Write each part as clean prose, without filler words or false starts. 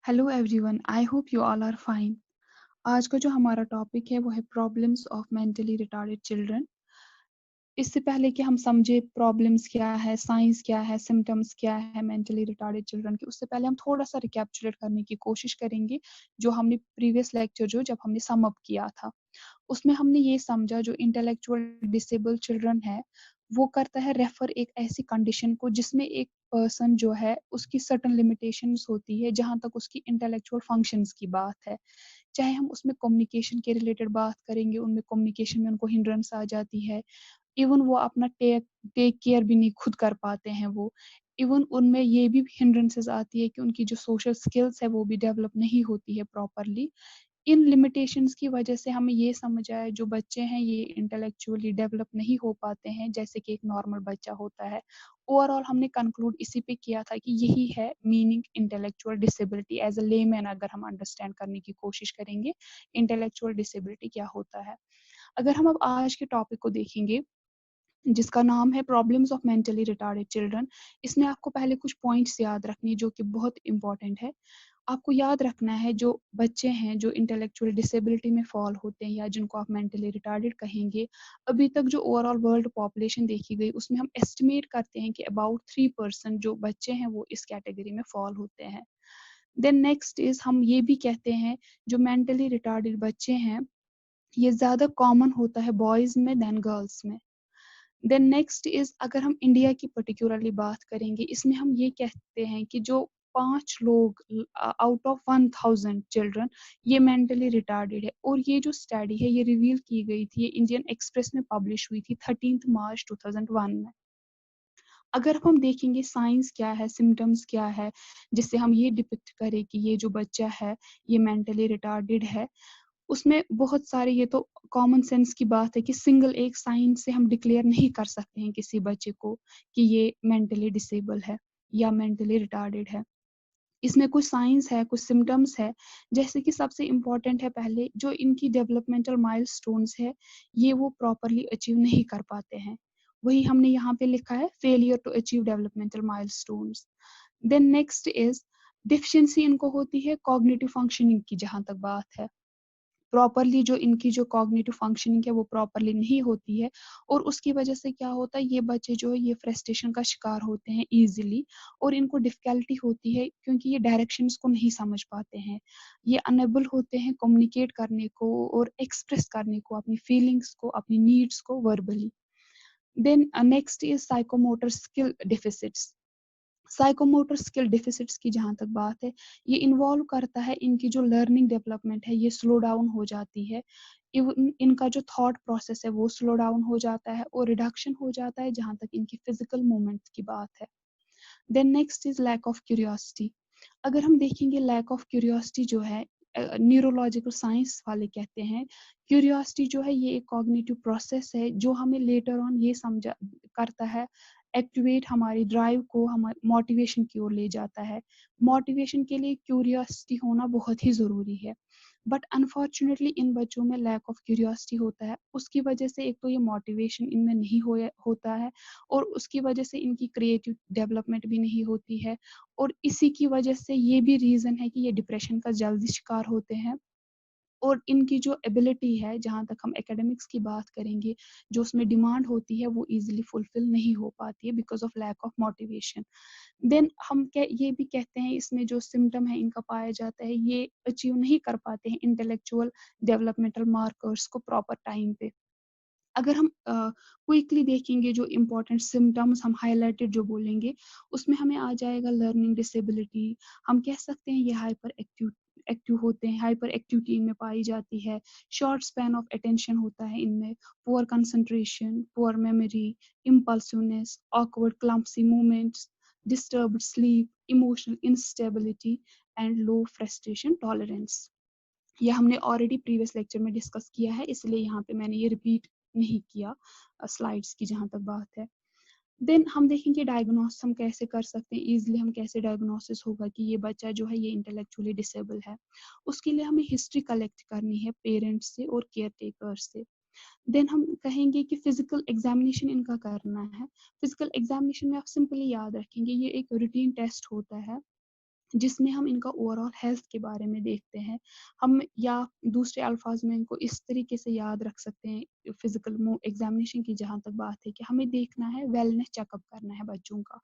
Hello everyone, I hope you all are fine. आज का जो हमारा टॉपिक है वो है problems of mentally retarded children. इससे पहले कि हम समझे प्रॉब्लम्स क्या है, साइंस क्या है, सिम्टम्स क्या है मेंटली रिटार्डेड चिल्ड्रन के, उससे पहले हम थोड़ा सा रिकैप्चुलेट करने की कोशिश करेंगे जो हमने प्रीवियस लेक्चर जब हमने सम अप किया था। उसमें हमने ये समझा जो इंटेलेक्चुअल डिसेबल चिल्ड्रन है वो करता है रेफर एक ऐसी कंडीशन को जिसमें एक पर्सन जो है उसकी सर्टन लिमिटेशंस होती है जहां तक उसकी इंटेलेक्चुअल फंक्शंस की बात है। चाहे हम उसमें कम्युनिकेशन के रिलेटेड बात करेंगे, उनमें कम्युनिकेशन में उनको हिंड्रेंस आ जाती है। इवन वो अपना टेक टेक केयर भी नहीं खुद कर पाते हैं वो। इवन उनमें ये भी हिंड्रेंसेस आती है कि उनकी जो सोशल स्किल्स है वो भी डेवलप नहीं होती है प्रॉपरली। इन लिमिटेशंस की वजह से हमें ये समझ आया जो बच्चे हैं ये इंटेलेक्चुअली डेवलप नहीं हो पाते हैं जैसे कि एक नॉर्मल बच्चा होता है। ओवरऑल हमने कंक्लूड इसी पे किया था कि यही है meaning intellectual disability. As a layman अगर हम अंडरस्टैंड करने की कोशिश करेंगे इंटेलेक्चुअल डिसेबिलिटी क्या होता है। अगर हम अब आज के टॉपिक को देखेंगे जिसका नाम है problems of mentally retarded children, इसमें आपको पहले कुछ पॉइंट्स याद रखने जो कि बहुत इंपॉर्टेंट है। आपको याद रखना है जो बच्चे हैं जो इंटेलेक्चुअल डिसेबिलिटी में फॉल होते हैं या जिनको आप मेंटली रिटार्डेड कहेंगे, अभी तक जो ओवरऑल वर्ल्ड पॉपुलेशन देखी गई उसमें हम एस्टिमेट करते हैं कि अबाउट 3% जो बच्चे हैं वो इस कैटेगरी में फॉल होते हैं। देन नेक्स्ट इज हम ये भी कहते हैं जो मेंटली रिटार्डेड बच्चे हैं ये ज्यादा कॉमन होता है बॉयज में देन गर्ल्स में। देन नेक्स्ट इज अगर हम इंडिया की पर्टिकुलरली बात करेंगे इसमें हम ये कहते हैं कि जो 5 लोग आउट ऑफ 1000 चिल्ड्रन ये मेंटली रिटार्डेड है। और ये जो स्टडी है ये रिवील की गई थी, ये इंडियन एक्सप्रेस में पब्लिश हुई थी 13 मार्च 2001 में। अगर हम देखेंगे साइंस क्या है, सिम्टम्स क्या है जिससे हम ये डिपिक्ट करें कि ये जो बच्चा है ये मेंटली रिटार्डेड है, उसमें बहुत सारे ये तो कॉमन सेंस की बात है कि सिंगल एक साइन से हम डिक्लेयर नहीं कर सकते हैं किसी बच्चे को कि ये मेंटली डिसेबल है या मेंटली रिटार्डेड है। इसमें कुछ साइंस है, कुछ सिम्टम्स है। जैसे कि सबसे इम्पोर्टेंट है पहले जो इनकी डेवलपमेंटल माइलस्टोन्स है ये वो प्रॉपरली अचीव नहीं कर पाते हैं। वही हमने यहाँ पे लिखा है failure to achieve developmental milestones. Then next is deficiency इनको होती है कॉग्निटिव फंक्शनिंग की जहां तक बात है। प्रॉपरली जो इनकी जो कॉग्निटिव फंक्शनिंग है वो प्रॉपरली नहीं होती है। और उसकी वजह से क्या होता है ये बच्चे जो है ये फ्रस्ट्रेशन का शिकार होते हैं इजीली। और इनको डिफिकल्टी होती है क्योंकि ये डायरेक्शंस को नहीं समझ पाते हैं। ये अनेबल होते हैं कम्युनिकेट करने को और एक्सप्रेस करने को अपनी फीलिंग्स को, अपनी नीड्स को verbally. Then next is psychomotor skill deficits. Psychomotor skill deficits की जहाँ तक बात है ये इन्वॉल्व करता है इनकी जो लर्निंग डेवलपमेंट है ये स्लो डाउन हो जाती है। इनका जो थॉट प्रोसेस है वो स्लो डाउन हो जाता है और रिडक्शन हो जाता है जहाँ तक इनकी फिजिकल मूवमेंट की बात है। Then next is lack of curiosity. अगर हम देखेंगे लैक ऑफ क्यूरियोसिटी जो है न्यूरोलॉजिकल साइंस वाले कहते हैं क्यूरियोसिटी जो है ये एक कॉग्निटिव प्रोसेस है जो हमें लेटर ऑन ये समझा करता है, एक्टिवेट हमारी ड्राइव को हमारी मोटिवेशन की ओर ले जाता है। मोटिवेशन के लिए क्यूरियोसिटी होना बहुत ही ज़रूरी है। बट अनफॉर्चुनेटली इन बच्चों में लैक ऑफ क्यूरियोसिटी होता है, उसकी वजह से एक तो ये मोटिवेशन इनमें नहीं होता है और उसकी वजह से इनकी क्रिएटिव डेवलपमेंट भी नहीं होती है। और इसी की वजह से ये भी रीज़न है कि ये डिप्रेशन का जल्दी शिकार होते हैं। और इनकी जो एबिलिटी है जहाँ तक हम एकेडमिक्स की बात करेंगे जो उसमें डिमांड होती है वो इजीली फुलफिल नहीं हो पाती है because of lack of motivation. Then हम ये भी कहते हैं इसमें जो सिम्टम है इनका पाया जाता है ये अचीव नहीं कर पाते हैं इंटेलेक्चुअल डेवलपमेंटल मार्कर्स को प्रॉपर टाइम पे। अगर हम क्विकली देखेंगे जो इम्पोर्टेंट सिम्टम्स हम हाईलाइटेड जो बोलेंगे उसमें हमें आ जाएगा लर्निंग डिसेबिलिटी। हम कह सकते हैं ये हाइपर एक्टिव एक्टिव होते हैं, हाइपर एक्टिविटी इनमें पाई जाती है। शॉर्ट स्पैन ऑफ अटेंशन होता है इनमें, poor concentration, poor memory, impulsivity, awkward clumsy movements, disturbed sleep, emotional instability and low frustration tolerance. ये हमने ऑलरेडी प्रीवियस लेक्चर में डिस्कस किया है इसलिए यहाँ पे मैंने ये रिपीट नहीं किया स्लाइड्स की जहाँ तक बात है। देन हम देखेंगे डायग्नोसिस हम कैसे कर सकते हैं, इजीली हम कैसे डायग्नोसिस होगा कि ये बच्चा जो है ये इंटेलेक्चुअली डिसेबल है। उसके लिए हमें हिस्ट्री कलेक्ट करनी है पेरेंट्स से और केयर टेकर से। देन हम कहेंगे कि फिजिकल एग्जामिनेशन इनका करना है। फिजिकल एग्जामिनेशन में आप सिंपली याद रखेंगे ये एक रूटीन टेस्ट होता है जिसमें हम इनका ओवरऑल हेल्थ के बारे में देखते हैं। हम या दूसरे अल्फाज में इनको इस तरीके से याद रख सकते हैं, फिजिकल एग्जामिनेशन की जहाँ तक बात है कि हमें देखना है, वेलनेस चेकअप करना है बच्चों का।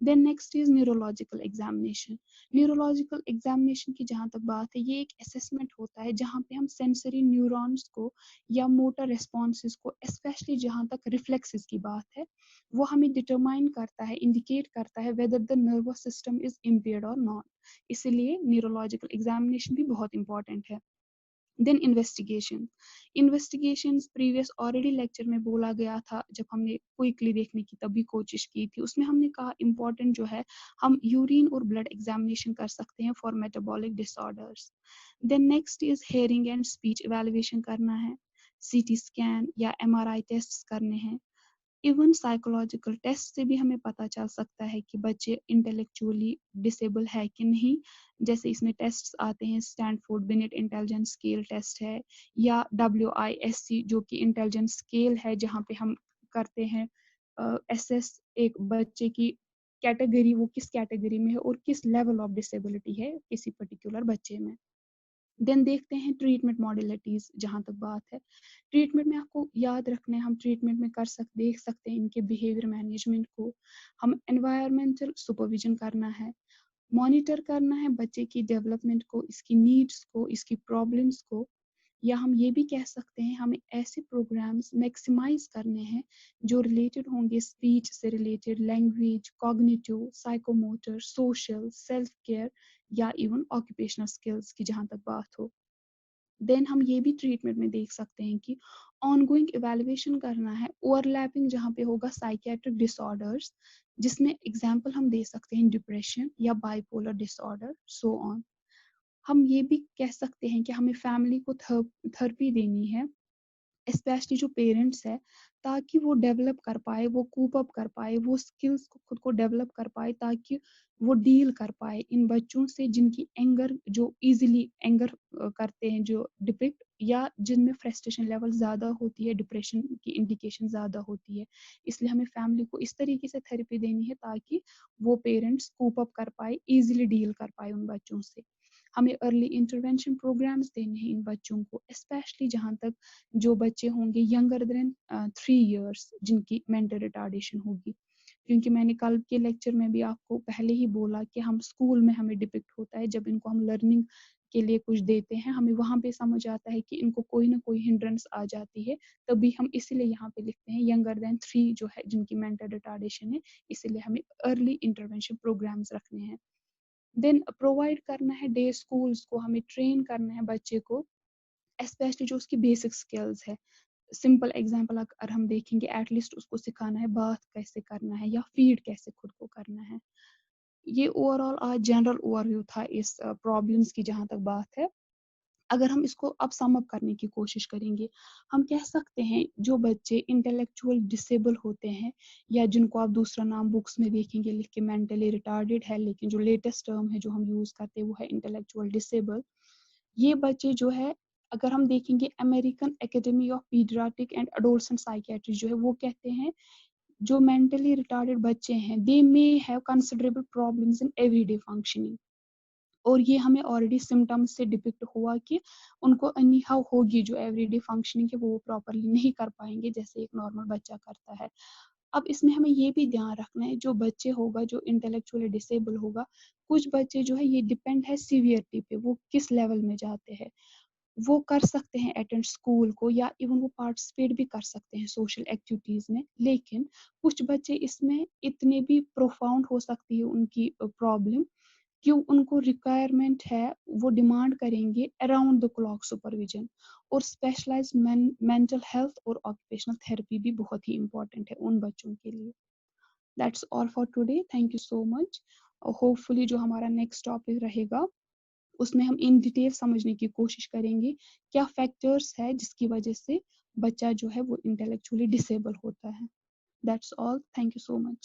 Then next is neurological examination. Neurological examination की जहाँ तक बात है, ये एक असेसमेंट होता है जहाँ पे हम सेंसरी न्यूरॉन्स को या मोटर रिस्पॉन्सेज को, स्पेशली जहाँ तक रिफ्लेक्सेस की बात है, वो हमें डिटरमाइन करता है, इंडिकेट करता है whether the nervous system is impaired और नॉट। इसलिए न्यूरोलॉजिकल एग्जामिनेशन भी बहुत इंपॉर्टेंट है। Then investigation previous already lecture में बोला गया था, जब हमने क्विकली देखने की तभी कोशिश की थी, उसमें हमने कहा इंपॉर्टेंट जो है, हम यूरिन और ब्लड एग्जामिनेशन कर सकते हैं for metabolic disorders. Then next is hearing and speech evaluation करना है, सीटी स्कैन या एमआरआई टेस्ट करने हैं। इवन साइकोलॉजिकल टेस्ट से भी हमें पता चल सकता है कि बच्चे इंटेलेक्चुअली डिसेबल है कि नहीं। जैसे इसमें टेस्ट आते हैं, Stanford Binet intelligence scale test है, या WISC जो कि इंटेलिजेंस स्केल है, जहाँ पे हम करते हैं एसेस एक बच्चे की कैटेगरी, वो किस कैटेगरी में है और किस लेवल ऑफ डिसेबिलिटी है किसी पर्टिकुलर बच्चे में। देन देखते हैं ट्रीटमेंट मॉडलिटीज, जहाँ तक बात है ट्रीटमेंट में आपको याद रखना है, हम ट्रीटमेंट में देख सकते हैं इनके बिहेवियर मैनेजमेंट को, हम एनवायरमेंटल सुपरविजन करना है, मॉनिटर करना है बच्चे की डेवलपमेंट को, इसकी नीड्स को, इसकी प्रॉब्लम्स को, या हम ये भी कह सकते हैं हमें ऐसे प्रोग्राम्स मैक्सिमाइज करने हैं जो रिलेटेड होंगे स्पीच से related, language, cognitive, psychomotor, social, self care या इवन ऑक्यूपेशनल स्किल्स की जहाँ तक बात हो। देन हम ये भी ट्रीटमेंट में देख सकते हैं कि ऑनगोइंग इवैल्यूएशन करना है, ओवरलैपिंग जहाँ पे होगा साइकियाट्रिक डिसऑर्डर्स, जिसमें एग्जांपल हम दे सकते हैं डिप्रेशन या बाइपोलर डिसऑर्डर, सो ऑन। हम ये भी कह सकते हैं कि हमें फैमिली को थेरेपी देनी है, स्पेशली जो पेरेंट्स है, ताकि वो डेवलप कर पाए, वो कूप अप कर पाए, वो स्किल्स को खुद को डेवलप कर पाए, ताकि वो डील कर पाए इन बच्चों से जिनकी एंगर, जो इजीली एंगर करते हैं, जो डिपिक्ट, या जिनमें फ्रस्ट्रेशन लेवल ज़्यादा होती है, डिप्रेशन की इंडिकेशन ज़्यादा होती है। इसलिए हमें फैमिली को इस तरीके से थेरेपी देनी है ताकि वो पेरेंट्स कूप अप कर पाए, इजीली डील कर पाए उन बच्चों से। हमें अर्ली इंटरवेंशन प्रोग्राम्स देने हैं इन बच्चों को, स्पेशली जहाँ तक जो बच्चे होंगे यंगर देन 3 years, जिनकी मेंटल रिटार्डेशन होगी। क्योंकि मैंने कल के लेक्चर में भी आपको पहले ही बोला कि हम स्कूल में हमें डिपिक्ट होता है, जब इनको हम लर्निंग के लिए कुछ देते हैं, हमें वहाँ पे समझ आता है कि इनको कोई ना कोई हिंड्रेंस आ जाती है, तभी हम इसीलिए यहाँ पे लिखते हैं यंगर देन 3 जो है जिनकी मेंटल रिटार्डेशन है, इसीलिए हमें अर्ली इंटरवेंशन प्रोग्राम्स रखने हैं। देन प्रोवाइड करना है डे स्कूल्स को, हमें ट्रेन करना है बच्चे को, स्पेशली जो उसकी बेसिक स्किल्स है। सिंपल एग्जांपल अगर हम देखेंगे, एटलीस्ट उसको सिखाना है बात कैसे करना है या फीड कैसे खुद को करना है। ये ओवरऑल आज जनरल ओवरव्यू था इस प्रॉब्लम्स की जहाँ तक बात है। अगर हम इसको अब सम अप करने की कोशिश करेंगे, हम कह सकते हैं जो बच्चे इंटेलेक्चुअल डिसेबल होते हैं, या जिनको आप दूसरा नाम बुक्स में देखेंगे लिख के मेंटली रिटार्डेड है, लेकिन जो लेटेस्ट टर्म है जो हम यूज करते हैं वो है इंटेलेक्चुअल डिसेबल। ये बच्चे जो है, अगर हम देखेंगे American academy of paediatric and adolescent psychiatry जो है, वो कहते हैं जो मेंटली रिटार्डेड बच्चे हैं, they may have considerable problems in everyday functioning. और ये हमें ऑलरेडी सिम्टम्स से डिपिक्ट हुआ कि उनको अनी हाउ होगी, जो एवरीडे फंक्शनिंग है वो प्रॉपरली नहीं कर पाएंगे जैसे एक नॉर्मल बच्चा करता है। अब इसमें हमें ये भी ध्यान रखना है, जो बच्चे होगा जो इंटेलेक्चुअली डिसेबल होगा, कुछ बच्चे जो है ये डिपेंड है सीवियरिटी पे, वो किस लेवल में जाते हैं। वो कर सकते हैं अटेंड स्कूल को, या इवन वो पार्टिसिपेट भी कर सकते हैं सोशल एक्टिविटीज में, लेकिन कुछ बच्चे इसमें इतने भी प्रोफाउंड हो सकती है उनकी प्रॉब्लम कि उनको रिक्वायरमेंट है, वो डिमांड करेंगे अराउंड द क्लॉक सुपरविजन, और स्पेशलाइज मेंटल हेल्थ और ऑक्यूपेशनल थेरेपी भी बहुत ही इंपॉर्टेंट है उन बच्चों के लिए। That's all for today, thank you so much. Hopefully जो हमारा नेक्स्ट टॉपिक रहेगा उसमें हम इन डिटेल समझने की कोशिश करेंगे क्या फैक्टर्स है जिसकी वजह से बच्चा जो है वो इंटेलेक्चुअली डिसेबल होता है। That's all, thank you so much.